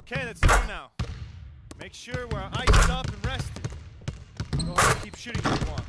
Okay, that's done now. Make sure we're iced up and rested. Go ahead and keep shooting if you want.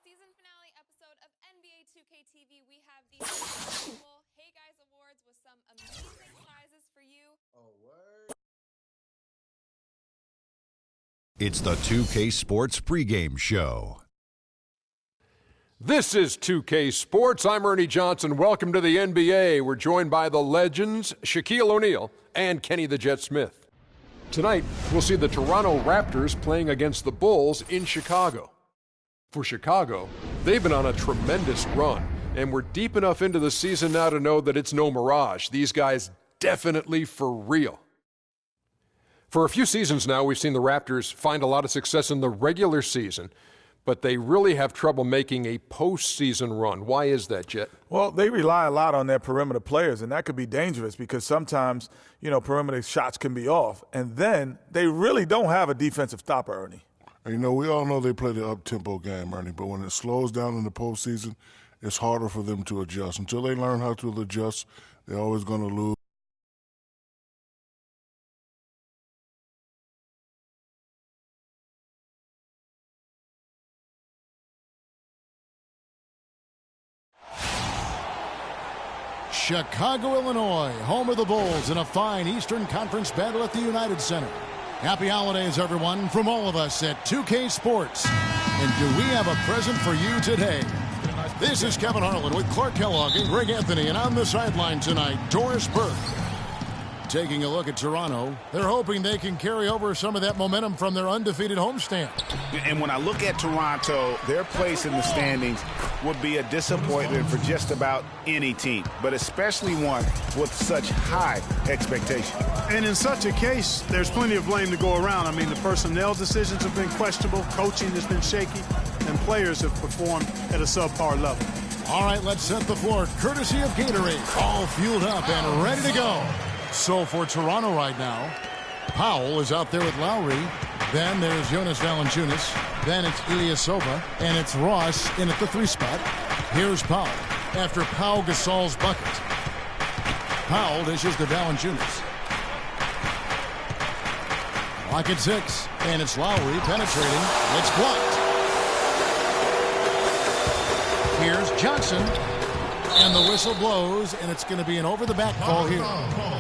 Season finale episode of NBA2K TV, we have the annual Hey Guys Awards with some amazing prizes for you. Oh, word. It's the 2K Sports pregame show. This is 2K Sports. I'm Ernie Johnson. Welcome to the NBA. We're joined by the legends Shaquille O'Neal and Kenny the Jet Smith. Tonight, we'll see the Toronto Raptors playing against the Bulls in Chicago. For Chicago, they've been on a tremendous run, and we're deep enough into the season now to know that it's no mirage. These guys definitely for real. For a few seasons now, we've seen the Raptors find a lot of success in the regular season, but they really have trouble making a postseason run. Why is that, Jet? Well, they rely a lot on their perimeter players, and that could be dangerous because sometimes, perimeter shots can be off. And then they really don't have a defensive stopper, Ernie. We all know they play the up-tempo game, Ernie, but when it slows down in the postseason, it's harder for them to adjust. Until they learn how to adjust, they're always going to lose. Chicago, Illinois, home of the Bulls in a fine Eastern Conference battle at the United Center. Happy holidays, everyone, from all of us at 2K Sports. And do we have a present for you today? This is Kevin Harlan with Clark Kellogg and Greg Anthony, and on the sideline tonight, Doris Burke. Taking a look at Toronto, they're hoping they can carry over some of that momentum from their undefeated homestand. And when I look at Toronto, their place in the standings would be a disappointment for just about any team, but especially one with such high expectations. And in such a case, there's plenty of blame to go around. I mean, the personnel decisions have been questionable, coaching has been shaky, and players have performed at a subpar level. All right, let's set the floor, courtesy of Gatorade. All fueled up and ready to go. So for Toronto right now, Powell is out there with Lowry. Then there's Jonas Valanciunas. Then it's Ilyasova. And it's Ross in at the 3 spot. Here's Powell after Pau Gasol's bucket. Powell dishes to Valanciunas. Lock at 6. And it's Lowry penetrating. It's blocked. Here's Johnson. And the whistle blows, and it's going to be an over-the-back call here.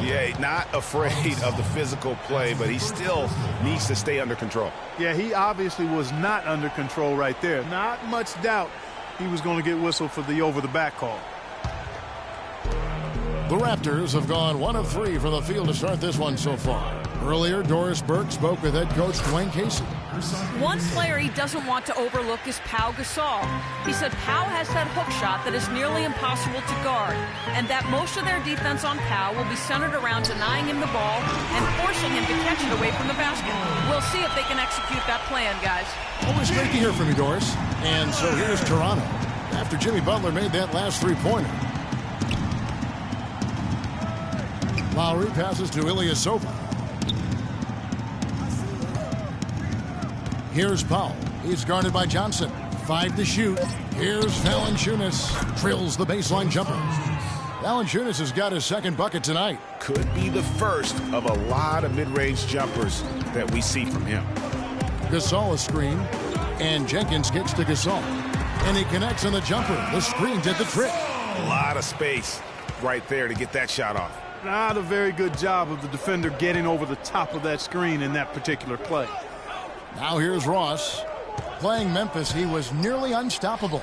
Yeah, not afraid of the physical play, but he still needs to stay under control. Yeah, he obviously was not under control right there. Not much doubt he was going to get whistled for the over-the-back call. The Raptors have gone 1 of 3 from the field to start this one so far. Earlier, Doris Burke spoke with head coach Dwayne Casey. One player he doesn't want to overlook is Pau Gasol. He said Pau has that hook shot that is nearly impossible to guard, and that most of their defense on Pau will be centered around denying him the ball and forcing him to catch it away from the basket. We'll see if they can execute that plan, guys. Always great to hear from you, Doris. And so here's Toronto after Jimmy Butler made that last 3-pointer. Lowry passes to Ilyasova. Here's Powell. He's guarded by Johnson. 5 to shoot. Here's Valanciunas. Drills the baseline jumper. Valanciunas has got his second bucket tonight. Could be the first of a lot of mid-range jumpers that we see from him. Gasol is screened. And Jenkins gets to Gasol. And he connects on the jumper. The screen did the trick. A lot of space right there to get that shot off. Not a very good job of the defender getting over the top of that screen in that particular play. Now here's Ross. Playing Memphis, he was nearly unstoppable.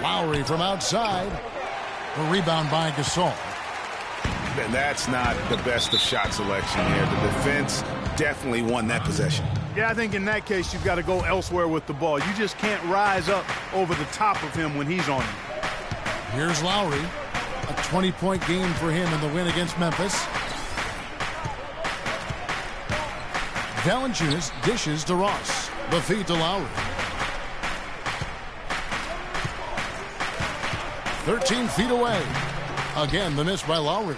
Lowry from outside. A rebound by Gasol. And that's not the best of shot selection here. The defense definitely won that possession. Yeah, I think in that case, you've got to go elsewhere with the ball. You just can't rise up over the top of him when he's on you. Here's Lowry. A 20-point game for him in the win against Memphis. Valanciunas dishes to Ross. The feed to Lowry. 13 feet away. Again, the miss by Lowry.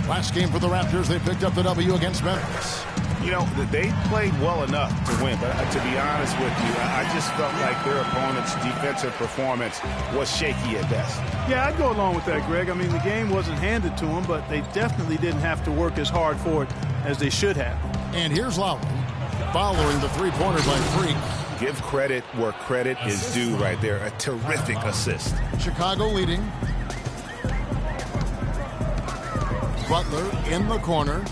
Last game for the Raptors, they picked up the W against Memphis. You know, they played well enough to win, but to be honest with you, I just felt like their opponent's defensive performance was shaky at best. Yeah, I'd go along with that, Greg. I mean, the game wasn't handed to them, but they definitely didn't have to work as hard for it as they should have. And here's Lowry, following the three-pointer by Freak. Give credit where credit is due right there. A terrific assist. Chicago leading. Butler in the corner.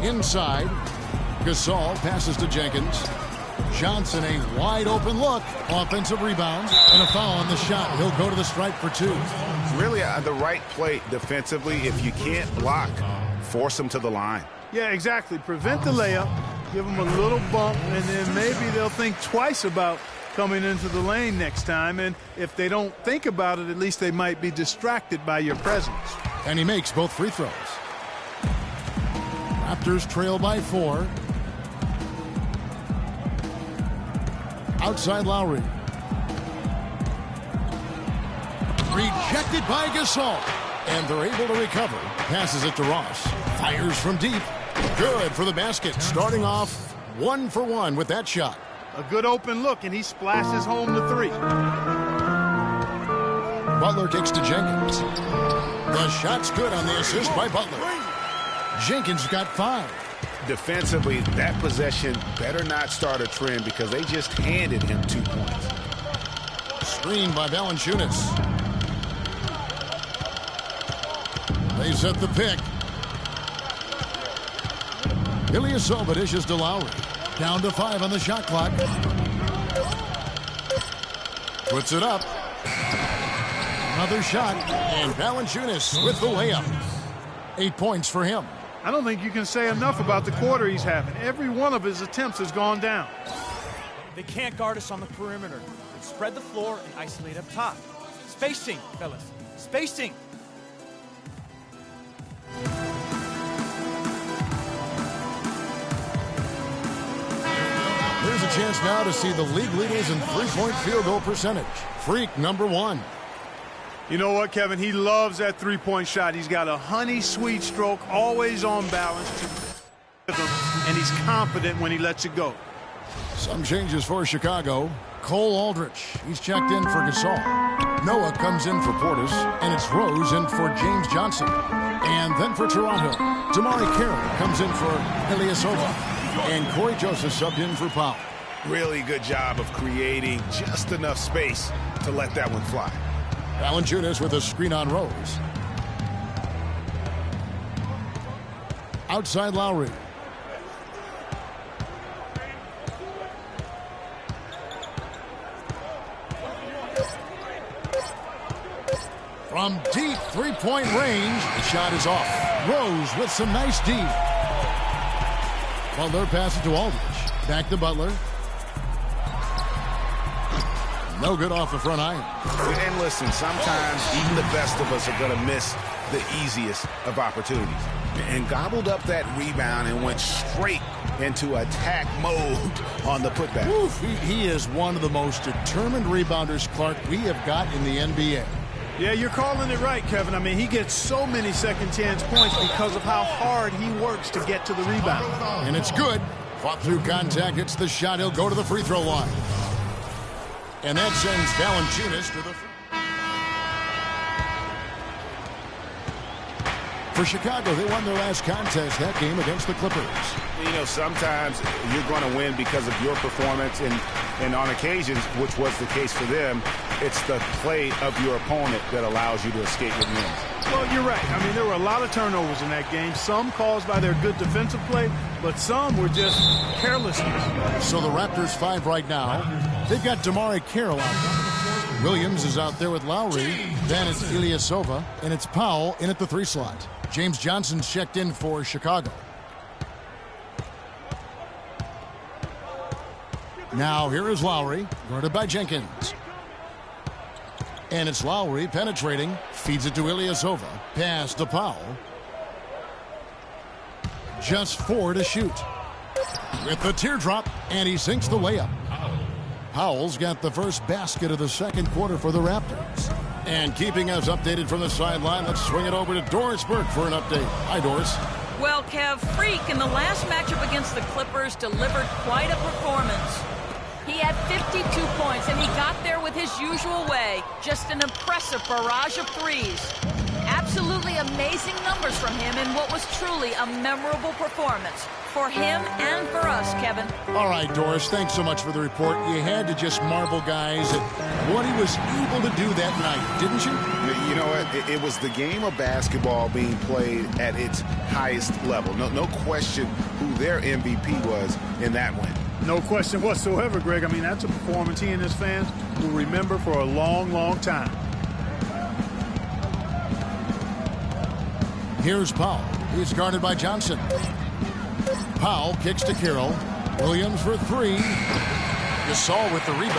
Inside. Gasol passes to Jenkins. Johnson, a wide open look. Offensive rebound and a foul on the shot. He'll go to the stripe for 2. Really the right play defensively. If you can't block, force them to the line. Yeah, exactly. Prevent the layup. Give them a little bump, and then maybe they'll think twice about coming into the lane next time. And if they don't think about it, at least they might be distracted by your presence. And he makes both free throws. Raptors trail by 4. Outside Lowry. Rejected by Gasol. And they're able to recover. Passes it to Ross. Fires from deep. Good for the basket. Starting off 1 for 1 with that shot. A good open look, and he splashes home the 3. Butler kicks to Jenkins. The shot's good on the assist by Butler. Jenkins got 5. Defensively, that possession better not start a trend because they just handed him 2 points. Screen by Valanciunas. They set the pick. Ilyasova dishes to Lowry. Down to 5 on the shot clock. Puts it up. Another shot. And Valanciunas with the layup. 8 points for him. I don't think you can say enough about the quarter he's having. Every one of his attempts has gone down. They can't guard us on the perimeter. They spread the floor and isolate up top. Spacing, fellas. Spacing. Here's a chance now to see the league leaders in three-point field goal percentage. Freak number 1. You know what, Kevin? He loves that three-point shot. He's got a honey-sweet stroke, always on balance, and he's confident when he lets it go. Some changes for Chicago. Cole Aldrich, he's checked in for Gasol. Noah comes in for Portis, and it's Rose in for James Johnson. And then for Toronto, Damari Carroll comes in for Ilyasova. And Corey Joseph subbed in for Powell. Really good job of creating just enough space to let that one fly. Valanciunas with a screen on Rose. Outside Lowry. From deep three-point range, the shot is off. Rose with some nice D. Butler passes to Aldridge. Back to Butler. No good off the front iron. And listen, sometimes even the best of us are going to miss the easiest of opportunities. And gobbled up that rebound and went straight into attack mode on the putback. Oof, he is one of the most determined rebounders, Clark, we have got in the NBA. Yeah, you're calling it right, Kevin. I mean, he gets so many second-chance points because of how hard he works to get to the rebound. And it's good. Fought through contact, hits the shot. He'll go to the free throw line. And that sends Valanciunas to the free. For Chicago, they won their last contest that game against the Clippers. You know, sometimes you're going to win because of your performance, and on occasions, which was the case for them, it's the play of your opponent that allows you to escape with wins. Well, you're right. I mean, there were a lot of turnovers in that game, some caused by their good defensive play, but some were just carelessness. So the Raptors 5 right now. They've got Damari Carroll out. Williams is out there with Lowry. Then it's Ilyasova, and it's Powell in at the 3 slot. James Johnson's checked in for Chicago. Now here is Lowry, guarded by Jenkins. And it's Lowry penetrating, feeds it to Ilyasova. Pass to Powell. Just 4 to shoot. With the teardrop, and he sinks the layup. Powell's got the first basket of the second quarter for the Raptors. And keeping us updated from the sideline, let's swing it over to Doris Burke for an update. Hi, Doris. Well, Kev, Freak in the last matchup against the Clippers delivered quite a performance. He had 52 points, and he got there with his usual way. Just an impressive barrage of threes. Absolutely amazing numbers from him in what was truly a memorable performance. For him and for us, Kevin. All right, Doris, thanks so much for the report. You had to just marvel, guys, at what he was able to do that night, didn't you? You know what? It was the game of basketball being played at its highest level. No question who their MVP was in that win. No question whatsoever, Greg. I mean, that's a performance he and his fans will remember for a long, long time. Here's Powell. He's guarded by Johnson. Powell kicks to Carroll. Williams for 3. Gasol with the rebound.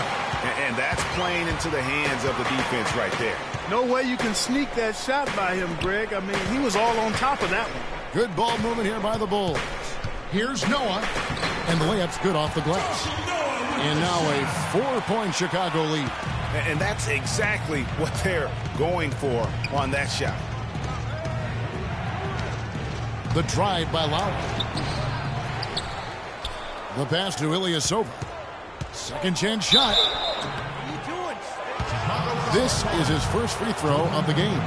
And that's playing into the hands of the defense right there. No way you can sneak that shot by him, Greg. I mean, he was all on top of that one. Good ball movement here by the Bulls. Here's Noah. And the layup's good off the glass. And now a 4-point Chicago lead. And that's exactly what they're going for on that shot. The drive by Lowry. The pass to Ilyasova. Second chance shot. This is his first free throw of the game.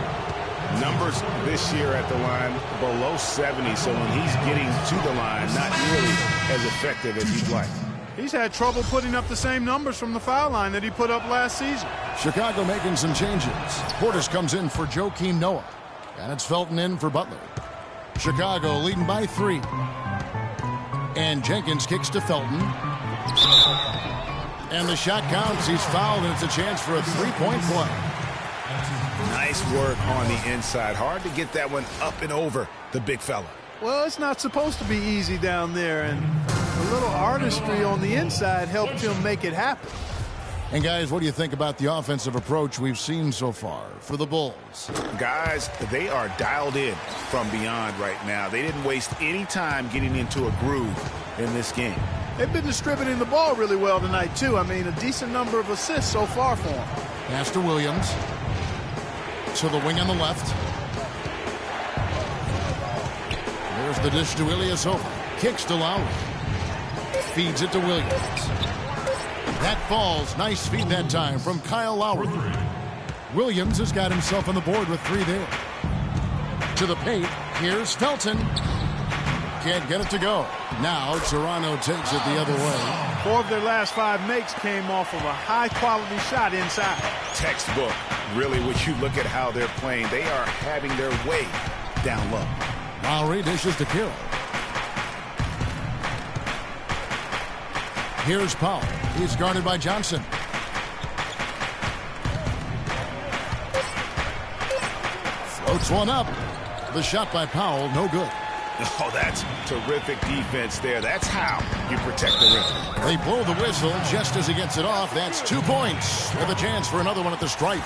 Numbers this year at the line below 70, so when he's getting to the line, not nearly as effective as he'd like. He's had trouble putting up the same numbers from the foul line that he put up last season. Chicago making some changes. Portis comes in for Joakim Noah. And it's Felton in for Butler. Chicago leading by 3. And Jenkins kicks to Felton. And the shot counts. He's fouled, and it's a chance for a three-point play. Nice work on the inside. Hard to get that one up and over the big fella. Well, it's not supposed to be easy down there, and a little artistry on the inside helped him make it happen. And, guys, what do you think about the offensive approach we've seen so far for the Bulls? Guys, they are dialed in from beyond right now. They didn't waste any time getting into a groove in this game. They've been distributing the ball really well tonight, too. I mean, a decent number of assists so far for them. Pass to Williams. To the wing on the left. There's the dish to Ilyasova. Kicks to Lowry. Feeds it to Williams. That falls. Nice feed that time from Kyle Lowry. Williams has got himself on the board with 3 there. To the paint. Here's Felton. Can't get it to go. Now Toronto takes it the other way. 4 of their last 5 makes came off of a high-quality shot inside. Textbook. Really, when you look at how they're playing, they are having their way down low. Lowry dishes to Carroll. Here's Powell. He's guarded by Johnson. Floats one up. The shot by Powell, no good. Oh, that's terrific defense there. That's how you protect the rim. They blow the whistle just as he gets it off. That's 2 points with a chance for another one at the stripe.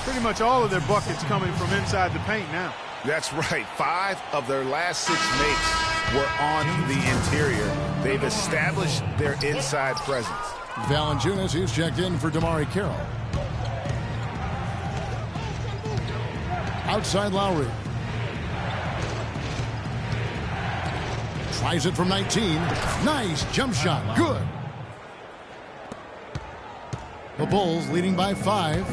Pretty much all of their buckets coming from inside the paint now. That's right. 5 of their last 6 makes were on the interior. They've established their inside presence. Valanciunas, he's checked in for Damari Carroll. Outside Lowry. Tries it from 19. Nice jump shot. Good. The Bulls leading by 5.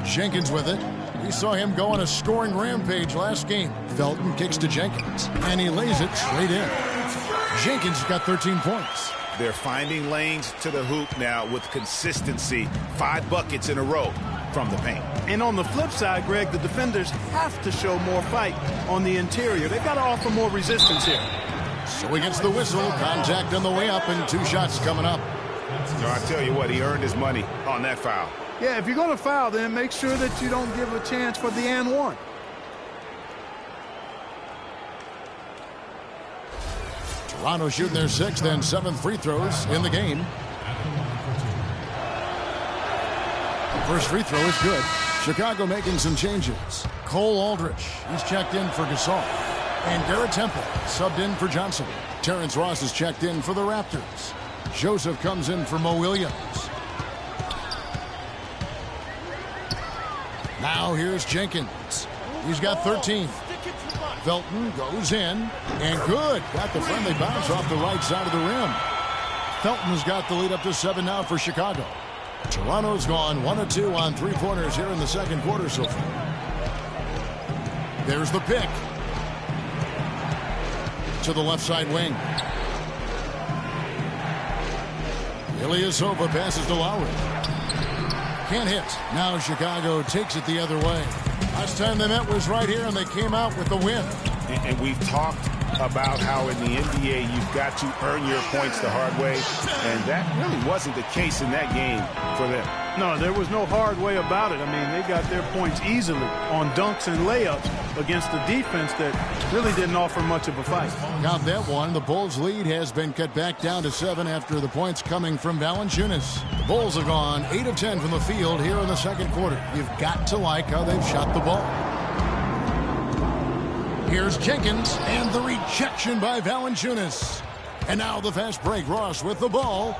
Jenkins with it. We saw him go on a scoring rampage last game. Felton kicks to Jenkins, and he lays it straight in. Jenkins got 13 points. They're finding lanes to the hoop now with consistency. 5 buckets in a row from the paint. And on the flip side, Greg, the defenders have to show more fight on the interior. They've got to offer more resistance here. So he gets the whistle. Contact on the way up, and 2 shots coming up. So I tell you what, he earned his money on that foul. Yeah, if you're going to foul, then make sure that you don't give a chance for the and one. Toronto shooting their 6th and 7th free throws in the game. First free throw is good. Chicago making some changes. Cole Aldrich, he's checked in for Gasol. And Garrett Temple subbed in for Johnson. Terrence Ross is checked in for the Raptors. Joseph comes in for Mo Williams. Now here's Jenkins. He's got 13. Felton goes in, and good. Got the friendly bounce off the right side of the rim. Felton's got the lead up to 7 now for Chicago. Toronto's gone 1 of 2 on 3-pointers here in the second quarter so far. There's the pick. To the left side wing. Ilyasova passes to Lowry. Can't hit. Now Chicago takes it the other way. Last time they met was right here, and they came out with the win. And we've talked about how in the NBA you've got to earn your points the hard way, and that really wasn't the case in that game for them. No, there was no hard way about it. I mean, they got their points easily on dunks and layups against the defense that really didn't offer much of a fight. Got that one. The Bulls' lead has been cut back down to 7 after the points coming from Valanciunas. The Bulls have gone 8 of 10 from the field here in the second quarter. You've got to like how they've shot the ball. Here's Jenkins, and the rejection by Valanciunas. And now the fast break. Ross with the ball.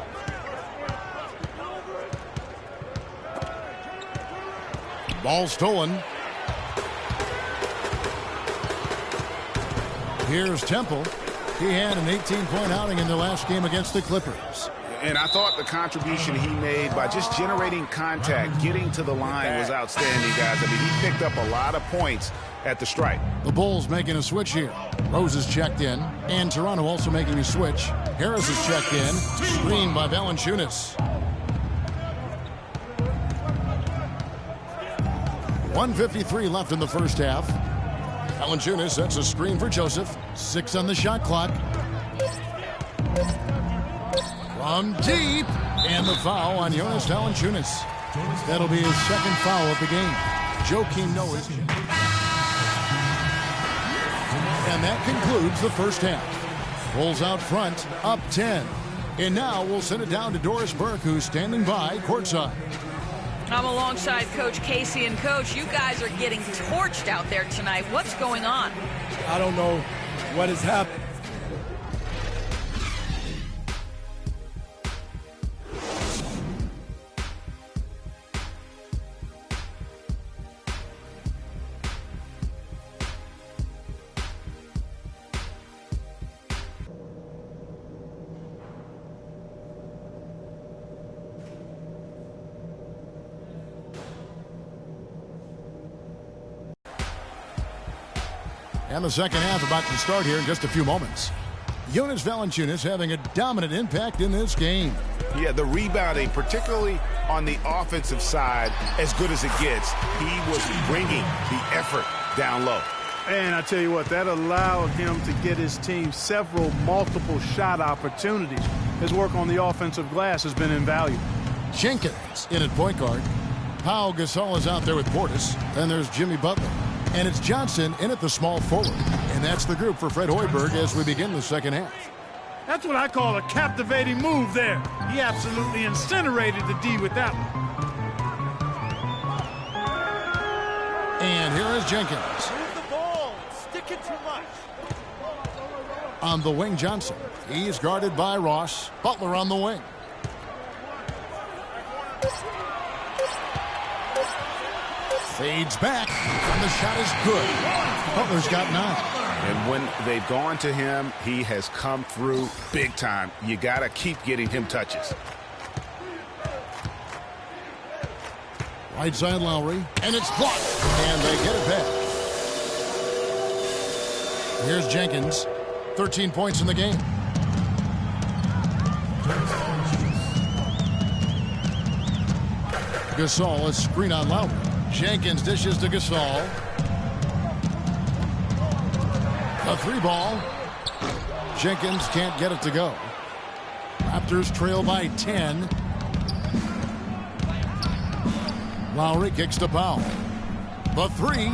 Ball stolen. Here's Temple. He had an 18-point outing in their last game against the Clippers. And I thought the contribution he made by just generating contact, getting to the line was outstanding, guys. I mean, he picked up a lot of points at the stripe. The Bulls making a switch here. Rose is checked in, and Toronto also making a switch. Harris is checked in. Screened by Valanciunas. 1:53 left in the first half. Valanciunas sets a screen for Joseph. 6 on the shot clock. From deep. And the foul on Jonas Valanciunas. That'll be his second foul of the game. Joakim Noah's. And that concludes the first half. Bulls out front, up 10. And now we'll send it down to Doris Burke, who's standing by courtside. I'm alongside Coach Casey. And, Coach, you guys are getting torched out there tonight. What's going on? I don't know what has happened. And the second half about to start here in just a few moments. Jonas Valanciunas having a dominant impact in this game. Yeah, the rebounding, particularly on the offensive side, as good as it gets. He was bringing the effort down low. And I tell you what, that allowed him to get his team several multiple shot opportunities. His work on the offensive glass has been invaluable. Jenkins in at point guard. Pau Gasol is out there with Portis. Then there's Jimmy Butler. And it's Johnson in at the small forward. And that's the group for Fred Hoiberg as we begin the second half. That's what I call a captivating move there. He absolutely incinerated the D with that one. And here is Jenkins. Move the ball. Stick it too much. On the wing, Johnson. He's guarded by Ross. Butler on the wing. Fades back, and the shot is good. Butler's got 9. And when they've gone to him, he has come through big time. You got to keep getting him touches. Right side Lowry, and it's blocked, and they get it back. Here's Jenkins, 13 points in the game. Gasol, a screen on Lowry. Jenkins dishes to Gasol. A 3-ball. Jenkins can't get it to go. Raptors trail by 10. Lowry kicks to Powell. The 3.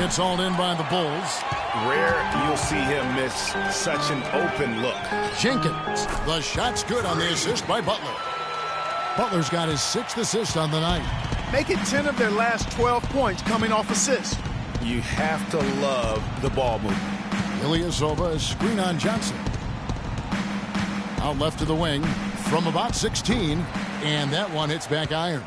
It's all in by the Bulls. Rare you'll see him miss such an open look. Jenkins. The shot's good on the assist by Butler. Butler's got his 6th assist on the night. Making 10 of their last 12 points coming off assists. You have to love the ball movement. Ilyasova, a screen on Johnson. Out left to the wing from about 16. And that one hits back iron.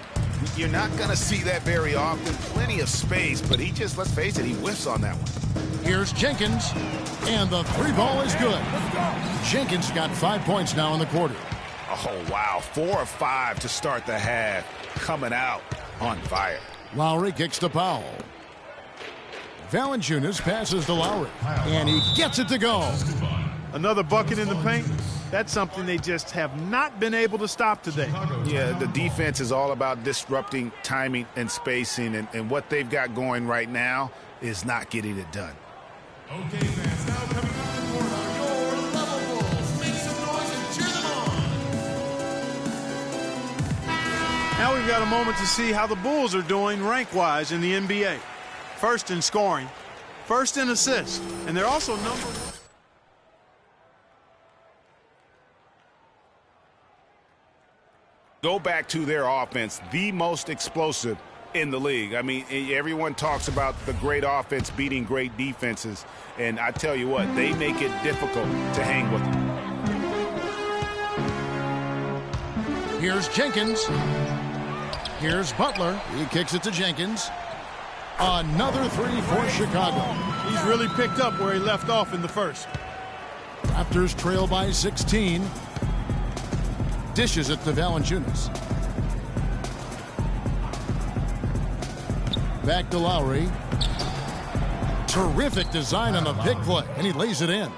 You're not going to see that very often. Plenty of space, but he just, let's face it, he whiffs on that one. Here's Jenkins. And the 3-ball is good. Jenkins got 5 points now in the quarter. Oh, wow. 4 of 5 to start the half. Coming out on fire. Lowry kicks to Powell. Valanciunas passes to Lowry. And he gets it to go. Another bucket in the paint. That's something they just have not been able to stop today. Yeah, the defense is all about disrupting timing and spacing. And what they've got going right now is not getting it done. Okay, fans, now coming to the court are your level Bulls. Make some noise and cheer them on. Now we've got a moment to see how the Bulls are doing rank-wise in the NBA. First in scoring, first in assists, and they're also number 1. Go back to their offense, the most explosive in the league. I mean, everyone talks about the great offense beating great defenses, and I tell you what, they make it difficult to hang with them. Here's Jenkins. Here's Butler. He kicks it to Jenkins. Another 3 for Chicago. He's really picked up where he left off in the first. Raptors trail by 16. Dishes it to Valanciunas. Back to Lowry. Terrific design on the big play, and he lays it in.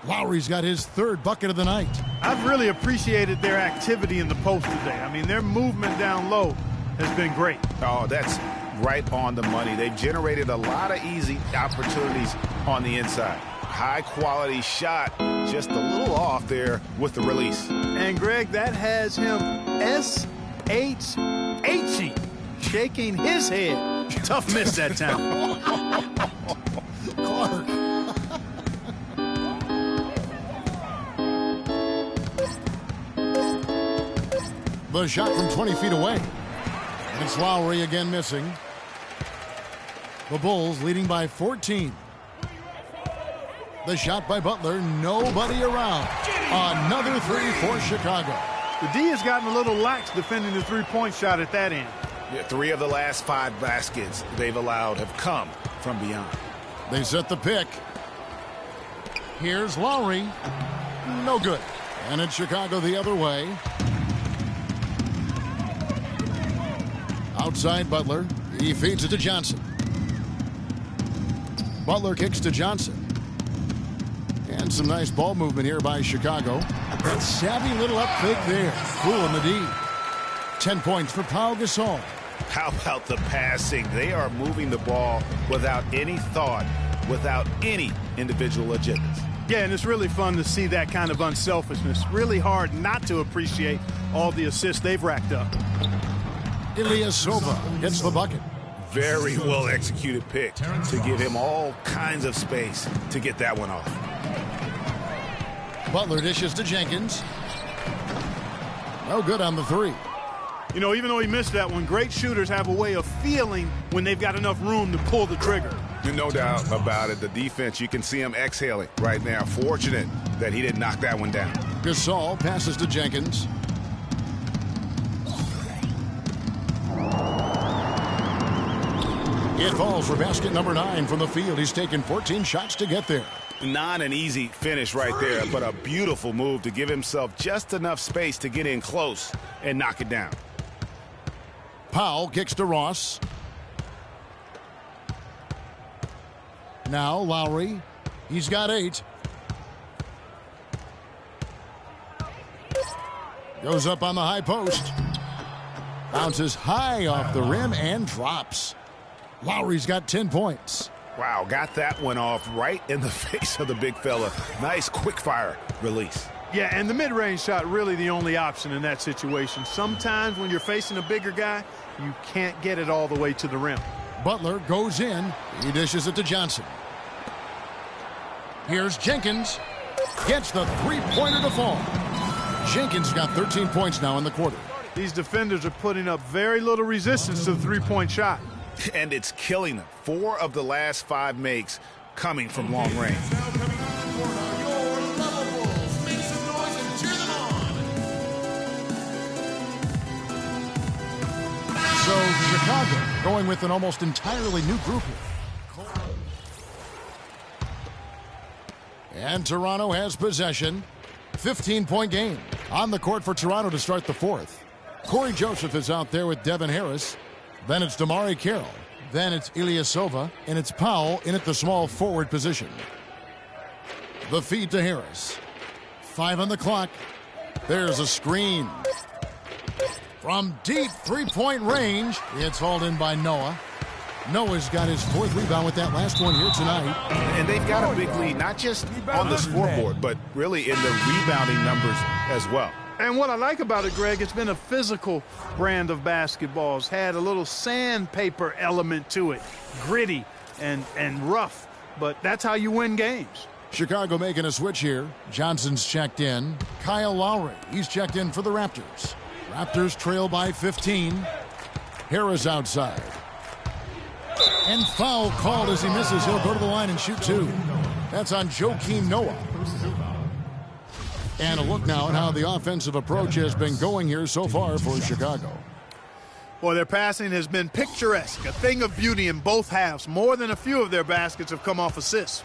Lowry's got his 3rd bucket of the night. I've really appreciated their activity in the post today. I mean, their movement down low has been great. Oh, that's right on the money. They've generated a lot of easy opportunities on the inside. High-quality shot, just a little off there with the release. And, Greg, that has him S-H-H-ing, shaking his head. Tough miss that time. Clark. The shot from 20 feet away. And it's Lowry again missing. The Bulls leading by 14. The shot by Butler, nobody around. Another three for Chicago. The D has gotten a little lax defending the three-point shot at that end. Yeah, 3 of the last 5 baskets they've allowed have come from beyond. They set the pick. Here's Lowry. No good. And it's Chicago the other way. Outside Butler. He feeds it to Johnson. Butler kicks to Johnson. And some nice ball movement here by Chicago. That savvy little up fake there. Cool in the D. 10 points for Pau Gasol. How about the passing? They are moving the ball without any thought, without any individual agendas. Yeah, and it's really fun to see that kind of unselfishness. Really hard not to appreciate all the assists they've racked up. Ilyasova gets the bucket. Very well executed pick to give him all kinds of space to get that one off. Butler dishes to Jenkins. No good on the three. You know, even though he missed that one, great shooters have a way of feeling when they've got enough room to pull the trigger. No doubt about it. The defense, you can see him exhaling right now. Fortunate that he didn't knock that one down. Gasol passes to Jenkins. It falls for basket number 9 from the field. He's taken 14 shots to get there. Not an easy finish right there, but a beautiful move to give himself just enough space to get in close and knock it down. Powell kicks to Ross. Now Lowry. He's got 8. Goes up on the high post. Bounces high off the rim and drops. Lowry's got 10 points. Wow, got that one off right in the face of the big fella. Nice quick fire release. Yeah, and the mid-range shot really the only option in that situation. Sometimes when you're facing a bigger guy, you can't get it all the way to the rim. Butler goes in. He dishes it to Johnson. Here's Jenkins. Gets the three-pointer to fall. Jenkins got 13 points now in the quarter. These defenders are putting up very little resistance to the three-point shot. And it's killing them. 4 of the last 5 makes coming from long range. Now coming to the corner, your level Bulls. Make some noise and cheer them on. So Chicago going with an almost entirely new group here. And Toronto has possession. 15-point game on the court for Toronto to start the 4th. Corey Joseph is out there with Devin Harris. Then it's Damari Carroll. Then it's Ilyasova. And it's Powell in at the small forward position. The feed to Harris. 5 on the clock. There's a screen. From deep three-point range, it's hauled in by Noah. Noah's got his 4th rebound with that last one here tonight. And they've got a big lead, not just on the scoreboard, but really in the rebounding numbers as well. And what I like about it, Greg, it's been a physical brand of basketball. It's had a little sandpaper element to it. Gritty and rough, but that's how you win games. Chicago making a switch here. Johnson's checked in. Kyle Lowry, he's checked in for the Raptors. Raptors trail by 15. Harris outside. And foul called as he misses. He'll go to the line and shoot 2. That's on Joakim Noah. And a look now at how the offensive approach has been going here so far for Chicago. Well, their passing has been picturesque, a thing of beauty in both halves. More than a few of their baskets have come off assists.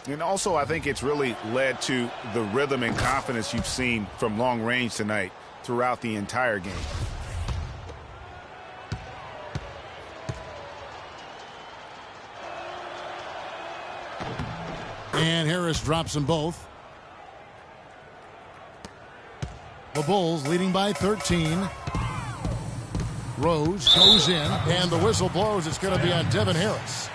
And also, I think it's really led to the rhythm and confidence you've seen from long range tonight throughout the entire game. And Harris drops them both. The Bulls leading by 13. Rose goes in, and the whistle blows. It's going to be on Devin Harris.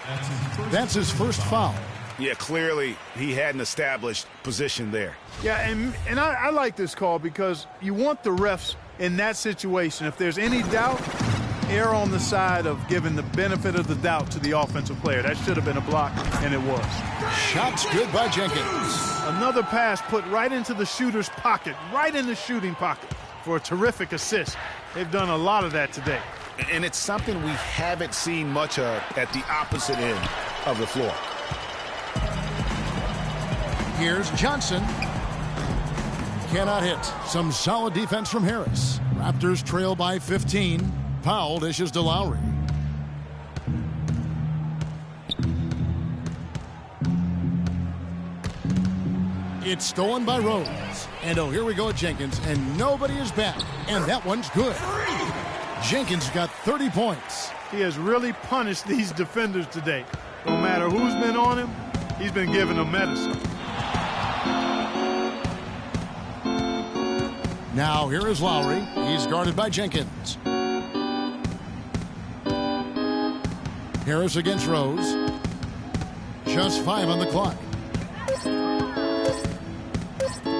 That's his first foul. Yeah, clearly he had an established position there. Yeah, and I like this call because you want the refs in that situation. If there's any doubt, err on the side of giving the benefit of the doubt to the offensive player. That should have been a block, and it was. Shots good by Jenkins. Another pass put right into the shooter's pocket, right in the shooting pocket for a terrific assist. They've done a lot of that today. And it's something we haven't seen much of at the opposite end of the floor. Here's Johnson. Cannot hit. Some solid defense from Harris. Raptors trail by 15. Powell dishes to Lowry. It's stolen by Rose. And oh, here we go at Jenkins, and nobody is back. And that one's good. Jenkins got 30 points. He has really punished these defenders today. No matter who's been on him, he's been giving them medicine. Now here is Lowry. He's guarded by Jenkins. Harris against Rose. Just 5 on the clock.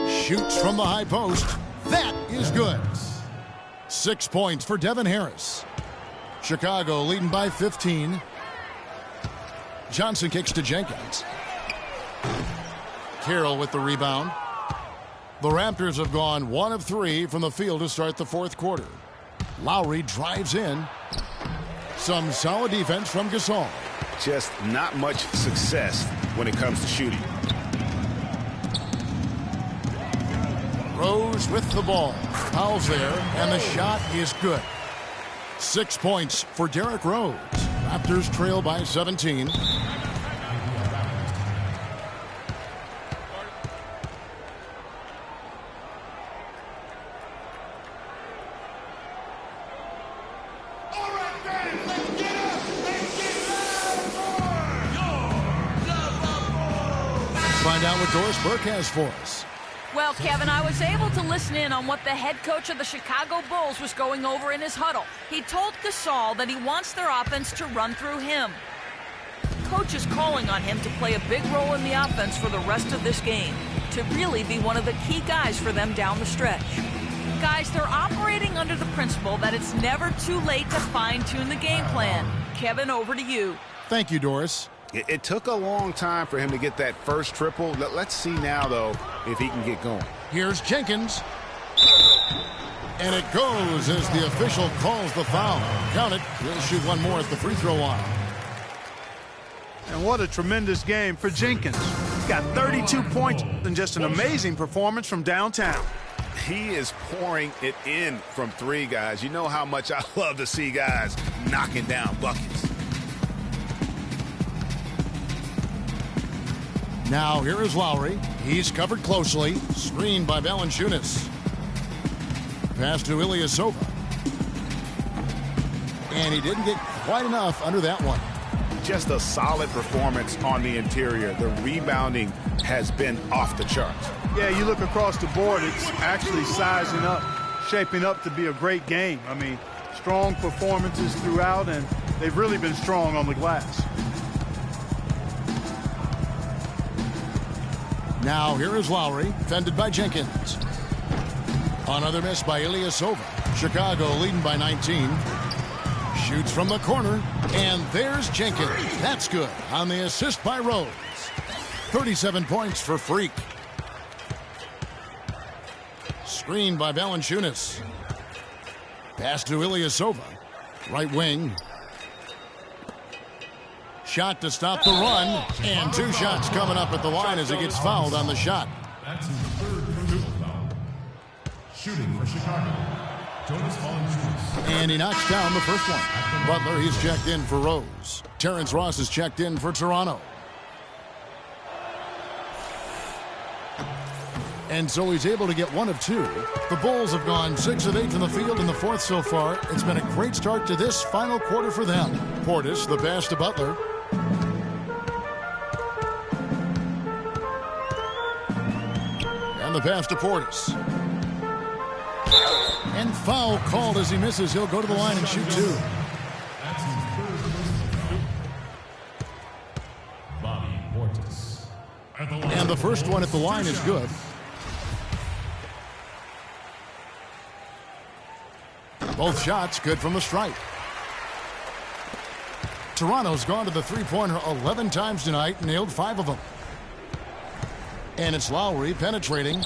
Shoots from the high post. That is good. 6 points for Devin Harris. Chicago leading by 15. Johnson kicks to Jenkins. Carroll with the rebound. The Raptors have gone 1 of 3 from the field to start the fourth quarter. Lowry drives in. Some solid defense from Gasol. Just not much success when it comes to shooting. Rose with the ball. Powell's there, and the shot is good. 6 points for Derrick Rose. Raptors trail by 17. Find out what Doris Burke has for us. Well, Kevin, I was able to listen in on what the head coach of the Chicago Bulls was going over in his huddle. He told Gasol that he wants their offense to run through him. Coach is calling on him to play a big role in the offense for the rest of this game, to really be one of the key guys for them down the stretch. Guys, they're operating under the principle that it's never too late to fine-tune the game plan. Kevin, over to you. Thank you, Doris. It took a long time for him to get that first triple. Let's see now, though, if he can get going. Here's Jenkins. And it goes as the official calls the foul. Count it. He'll shoot one more at the free throw line. And what a tremendous game for Jenkins. He's got 32 points and just an amazing performance from downtown. He is pouring it in from 3, guys. You know how much I love to see guys knocking down buckets. Now here is Lowry. He's covered closely. Screened by Valanciunas. Pass to Ilyasova. And he didn't get quite enough under that one. Just a solid performance on the interior. The rebounding has been off the charts. Yeah, you look across the board, it's actually sizing up, shaping up to be a great game. I mean, strong performances throughout, and they've really been strong on the glass. Now here is Lowry, fended by Jenkins. Another miss by Ilyasova. Chicago leading by 19. Shoots from the corner, and there's Jenkins. That's good on the assist by Rose. 37 points for Freak. Screened by Valanciunas. Pass to Ilyasova. Right wing. Shot to stop the run, and 2 shots coming up at the line as he gets fouled on the shot. That's his 3rd personal foul. Shooting for Chicago, Jonas Valanciunas. And he knocks down the first one. Butler, he's checked in for Rose. Terrence Ross is checked in for Toronto. And so he's able to get 1 of 2. The Bulls have gone 6 of 8 from the field in the fourth so far. It's been a great start to this final quarter for them. Portis, the pass to Butler. And the pass to Portis. And foul called as he misses. He'll go to the line and shoot 2. And the first one at the line is good. Both shots good from the stripe. Toronto's gone to the three-pointer 11 times tonight, nailed 5 of them. And it's Lowry penetrating.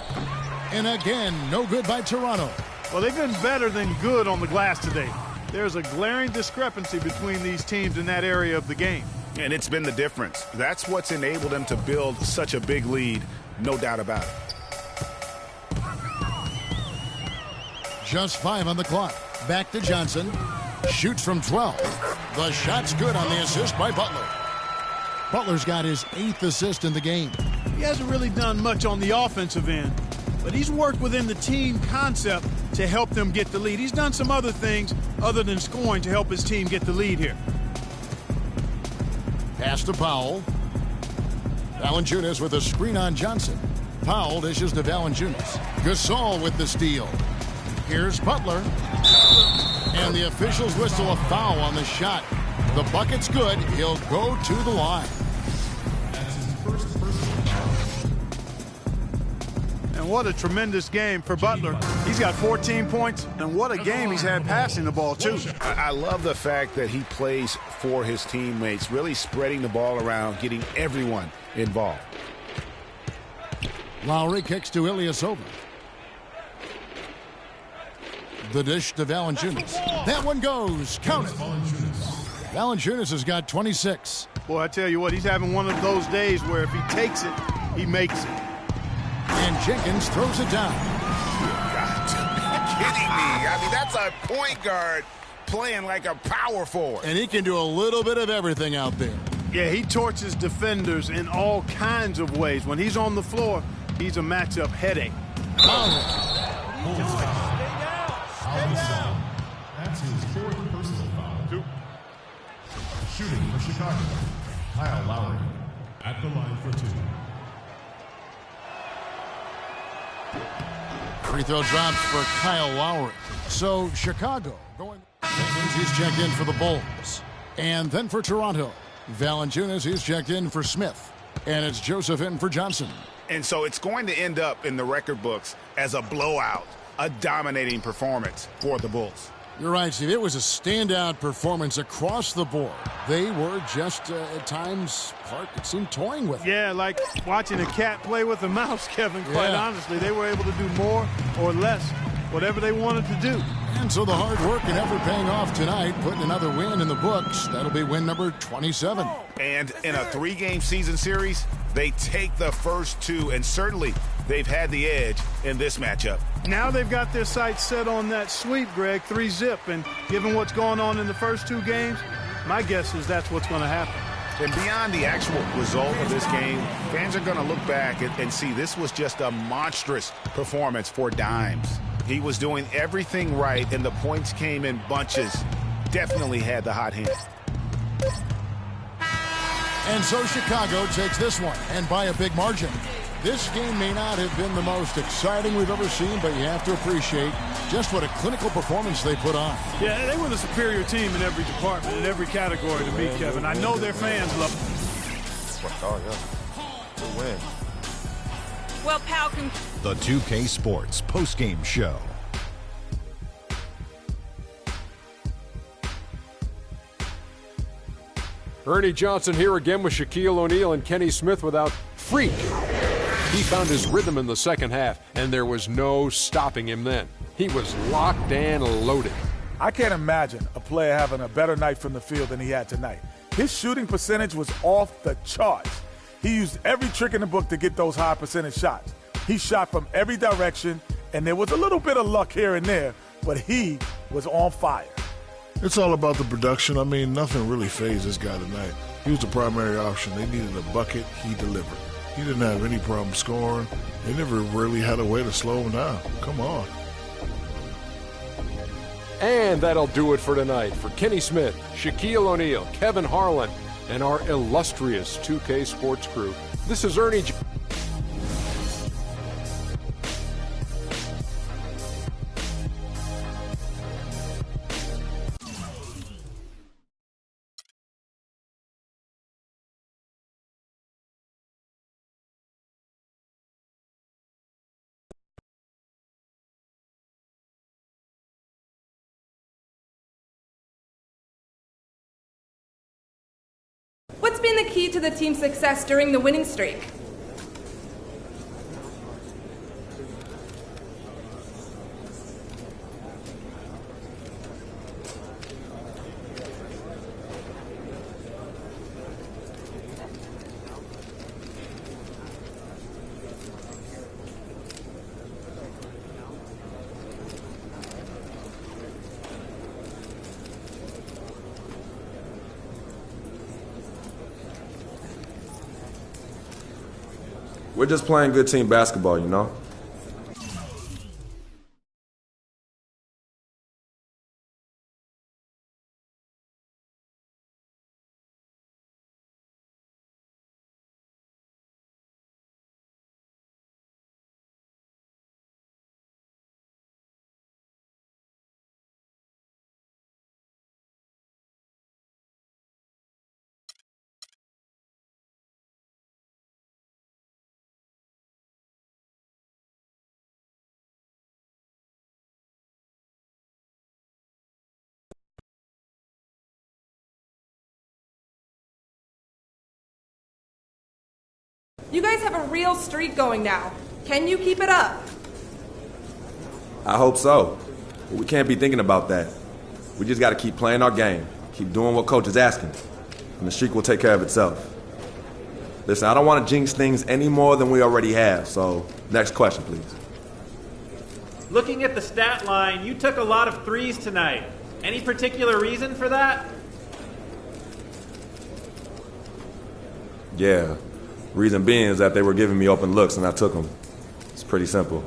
And again, no good by Toronto. Well, they've been better than good on the glass today. There's a glaring discrepancy between these teams in that area of the game. And it's been the difference. That's what's enabled them to build such a big lead, no doubt about it. Just 5 on the clock. Back to Johnson. Shoots from 12. The shot's good on the assist by Butler. Butler's got his 8th assist in the game. He hasn't really done much on the offensive end, but he's worked within the team concept to help them get the lead. He's done some other things other than scoring to help his team get the lead here. Pass to Powell. Valanciunas with a screen on Johnson. Powell dishes to Valanciunas. Gasol with the steal. Here's Butler. And the officials whistle a foul on the shot. The bucket's good. He'll go to the line. And what a tremendous game for Butler. He's got 14 points, and what a game he's had passing the ball, too. I love the fact that he plays for his teammates, really spreading the ball around, getting everyone involved. Lowry kicks to Ilyasova. The dish to Valanciunas. That one goes. Count it. Valanciunas has got 26. Boy, I tell you what, he's having one of those days where if he takes it, he makes it. And Jenkins throws it down. God, you're kidding me. I mean, that's a point guard playing like a power forward. And he can do a little bit of everything out there. Yeah, he torches defenders in all kinds of ways. When he's on the floor, he's a matchup headache. That's his 4th personal foul. Shooting for Chicago, Kyle Lowry at the line for 2. Free throw drops for Kyle Lowry. So Chicago going. He's checked in for the Bulls. And then for Toronto, Valanciunas, he's checked in for Smith. And it's Joseph in for Johnson. And so it's going to end up in the record books as a blowout, a dominating performance for the Bulls. You're right, Steve. It was a standout performance across the board. They were just, at times, Clark, it seemed toying with it. Yeah, like watching a cat play with a mouse, Kevin, quite honestly. They were able to do more or less, whatever they wanted to do. And so the hard work and effort paying off tonight, putting another win in the books. That'll be win number 27. And in a 3-game season series, they take the first 2, and certainly they've had the edge in this matchup. Now they've got their sights set on that sweep, Greg, 3-zip. And given what's going on in the first 2 games, my guess is that's what's going to happen. And beyond the actual result of this game, fans are going to look back and see this was just a monstrous performance for Dimes. He was doing everything right, and the points came in bunches. Definitely had the hot hand. And so Chicago takes this one, and by a big margin. This game may not have been the most exciting we've ever seen, but you have to appreciate just what a clinical performance they put on. Yeah, they were the superior team in every department, in every category to me, Kevin. I know their fans love them. Oh, yeah. Good win. Well, Pal can... The 2K Sports postgame show. Ernie Johnson here again with Shaquille O'Neal and Kenny Smith without Freak. He found his rhythm in the second half, and there was no stopping him then. He was locked and loaded. I can't imagine a player having a better night from the field than he had tonight. His shooting percentage was off the charts. He used every trick in the book to get those high percentage shots. He shot from every direction, and there was a little bit of luck here and there, but he was on fire. It's all about the production. I mean, nothing really fazed this guy tonight. He was the primary option. They needed a bucket. He delivered. He didn't have any problem scoring. They never really had a way to slow him down. Come on. And that'll do it for tonight. For Kenny Smith, Shaquille O'Neal, Kevin Harlan, and our illustrious 2K Sports crew, this is Ernie been the key to the team's success during the winning streak? We're just playing good team basketball, you know? You guys have a real streak going now. Can you keep it up? I hope so. But we can't be thinking about that. We just got to keep playing our game, keep doing what coach is asking, and the streak will take care of itself. Listen, I don't want to jinx things any more than we already have, so next question, please. Looking at the stat line, you took a lot of threes tonight. Any particular reason for that? Yeah. Reason being is that they were giving me open looks and I took them. It's pretty simple.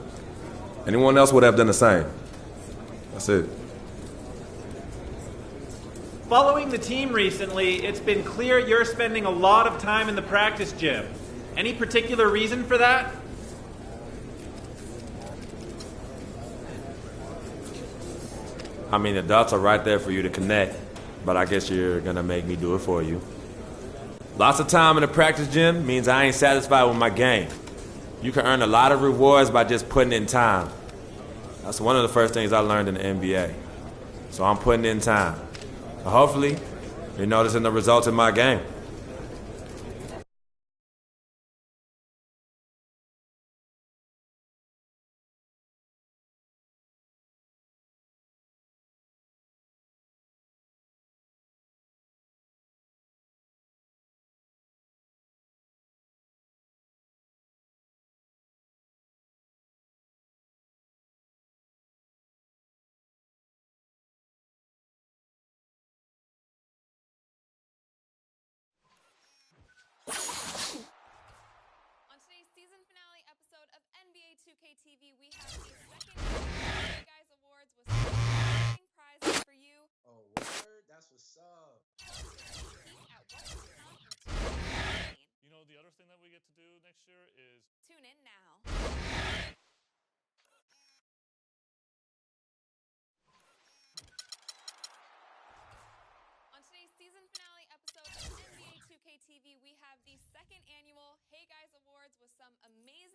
Anyone else would have done the same. That's it. Following the team recently, it's been clear you're spending a lot of time in the practice gym. Any particular reason for that? I mean, the dots are right there for you to connect, but I guess you're gonna make me do it for you. Lots of time in the practice gym means I ain't satisfied with my game. You can earn a lot of rewards by just putting in time. That's one of the first things I learned in the NBA. So I'm putting in time. So hopefully, you're noticing the results in my game. On today's season finale episode of NBA2K TV, we have the second Hey Guys Awards with some amazing prizes for you. Oh, word? That's what's up. Peek at what will come in 2019. You know, the other thing that we get to do next year is Tune in now. On today's season finale episode of NBA2K TV, we have the second annual Hey Guys Awards with some amazing